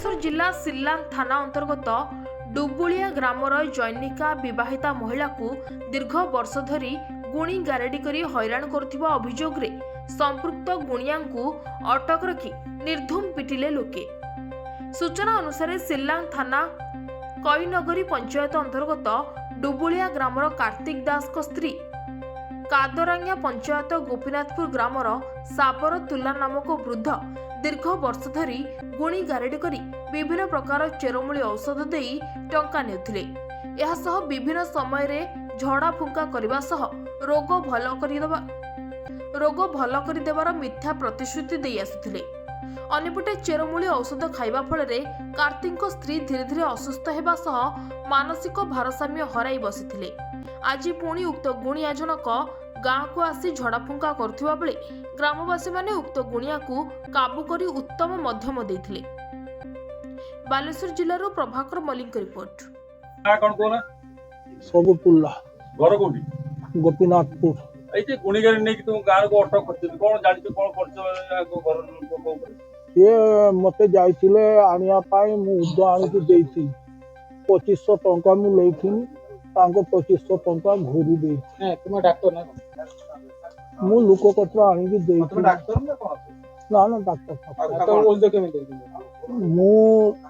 बालेश्वर जिला सिल्लान थाना अंतर्गत डुबुलिया ग्रामर जैनिका विवाहिता महिला को दीर्घ वर्ष धरी गुणी गारेडी करी हैरान करुथिबा अभियोग रे संपृक्त गुणिया को अटक रखी निर्धूम पिटिले लोके। सूचना अनुसार सिल्लान थाना कईनगरी पंचायत अंतर्गत डुबुलिया ग्रामर कार्तिक दास को स्त्री कादरांगा पंचायत गोपीनाथपुर ग्रामर साबर तुला नामक वृद्ध दीर्घ वर्ष धरी गुणी गारेडी करी विभिन्न प्रकार चेरमूली औषध देई टंका नेउथिले। एहा सह विभिन्न समय रे झड़ा फुंका करबा सह रोग भल करि देबार मिथ्या प्रतिश्रुति देई आसुथिले। अन्यपटे चेरमूली औषध खाइबा फल रे कार्तिक स्त्री धीरे धीरे असुस्थ हेबा सह मानसिक भारसाम्य हराई बसिथिले। आज पुणी उक्त गुणिया जनक गाँ को आसी झड़ाफुंका करुथिबा बेले ग्रामवासी माने उक्त गुणिया को काबू करी उत्तम मध्यम देथिले। बालेश्वर जिल्लारो प्रभाकर मलिक रिपोर्ट। कौन कोना सब पुल्ला घर कोठी गोपीनाथपुर एते गुणीगारी नै कि तुम गाँ को अटक करछ कोन जानि तो कोन करछ घर लोक को ये मते जाइथिले आनिया पाई मु उद्द आनि के देइथि 2500 टंका मु लेइथिन तांको 2500 टंका घोरी दे नै तुम डॉक्टर ना मु लोक कत्र आनि के देइथि डॉक्टर ना ना डॉक्टर तो बोल दे के मु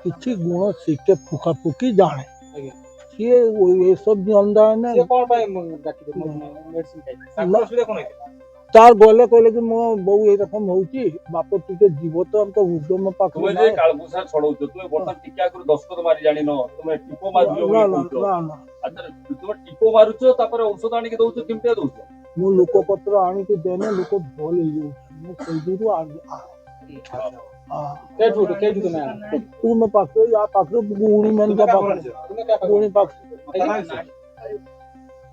किछि गुण सिके फुका फुकी जाने आज्ञा ये सब जानदा है ना ये कोन पाए डाक्टर मेडिसिन खाइ डॉक्टर सुले कोन तार गले कहले कि मो बहू ए रकम होउची बाप टिके जीव तो हमको उद्यम पाख तुम जे कालगुसा छड़ौ तुम बर्तन टिका कर 10 कद मारी जानि न तुम टिपो मारियो ना अच्छा तुम टिपो मारुचो तापर औषध आनि के दउचो किमते दउचो मु लोक पत्र आनि के देने लोक भल लियो मु कइदुरु आ के जुतो मैं तू में पाख या पाख गुणी मन का पाख तुम क्या गुणी पाख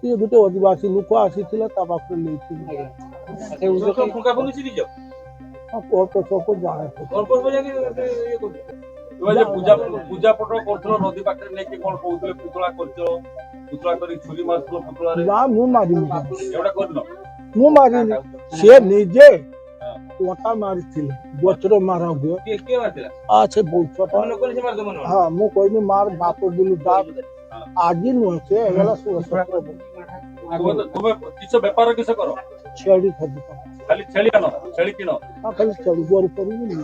ये दुटे आदिवासी लोक आसीथिला ता पाख लेथि अच्छा उसको तो फुका फुकी छी दिजो और तो सब जाने और कोन बजे ये को तुम जे पूजा पटो करथलो नदी पाखरे नै कि कोन कहउतले पुतला करछो पुतला करी छुरी मारथलो पुतला रे ना मु मारी एवडा करनो मु मारी से निजे कोटा मारिथिले बचरो मारा गयो के मारतिला आछे बहुत छोटा लोक से मार दो मन हां मु कोइनी मार बाप बिलु दाब आजी नु से एला सुसत्र तुम किछ व्यापार किछ करो छेड़ी खदी खाली छेली आनो छेली किनो आ खाली छेड़ी गोर करी नी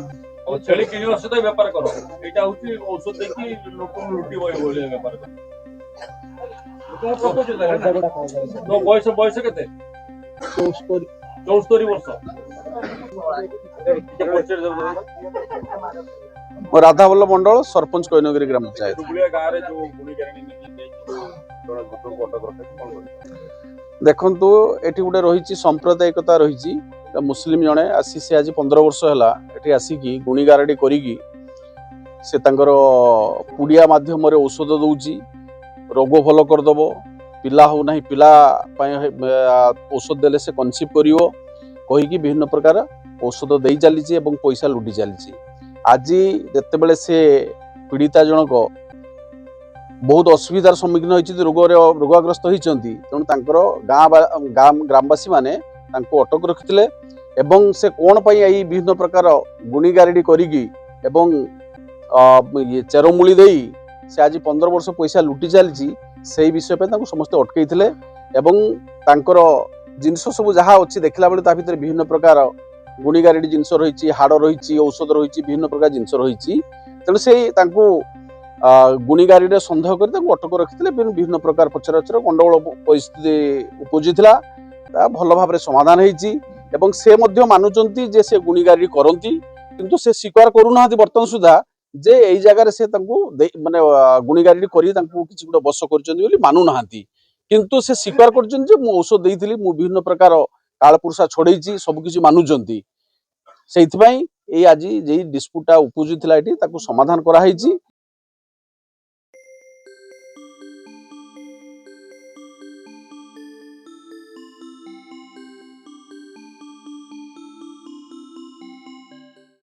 और छेली किनो सहित व्यापार करो एटा होची औषध देखि लोक लुटी होय बोले व्यापार करो तो प्रपोज तो बयस केते 74 वर्ष राधा वल्लभ मंडल सरपंच कईनगरी ग्राम पंचायत देखंतु एटी गुटे रही सांप्रदायिकता रही मुस्लिम जड़े आसी से आज 15 वर्ष है एटी आसिकी गुणी गारेडी करी से तांकर पुड़िया माध्यम औषध दौची रोग भल करदेव पिला हो ना पिला औषध देले से कनसीव करिवो कहीकि विभिन्न प्रकार औषध दे चली पैसा लुटी चली आज जिते बड़े से पीड़िता जनक बहुत असुविधार सम्मुखीन होती रोगग्रस्त होती तेणु ग्रामवासी माने अटक रखिते एवं से कौन पाई आई विभिन्न प्रकार गुणी गारेडी करी चेरमूली दे से आज 15 वर्ष पैसा लुटी चली से विषय पे समस्त अटकई जिनस सब जहाँ अच्छी देखला बेले भीतर विभिन्न प्रकार गुणी गारेडी जिनस रही हाड़ रही औषध रही विभिन्न प्रकार जिनस रही तेणु से गुणी गारेडी सन्देह कर अटक रखिते विभिन्न प्रकार पचर पचर गंडगोल परिस्थिति उपजुला भल भाव समाधान होती से मानुंट जे से गुणी गारेडी करती किंतु से स्वीकार करूना बर्तमान सुधा जे यही जगह से माने गुणी गारेडी करी किसी गोटे बस कर मानुना किंतु से स्वीकार कर औषध देती विभिन्न प्रकार कालपुरुषा छोड़े सबकिछ मानुंट से आज डिस्प्यूटा उपजुला समाधान कराई।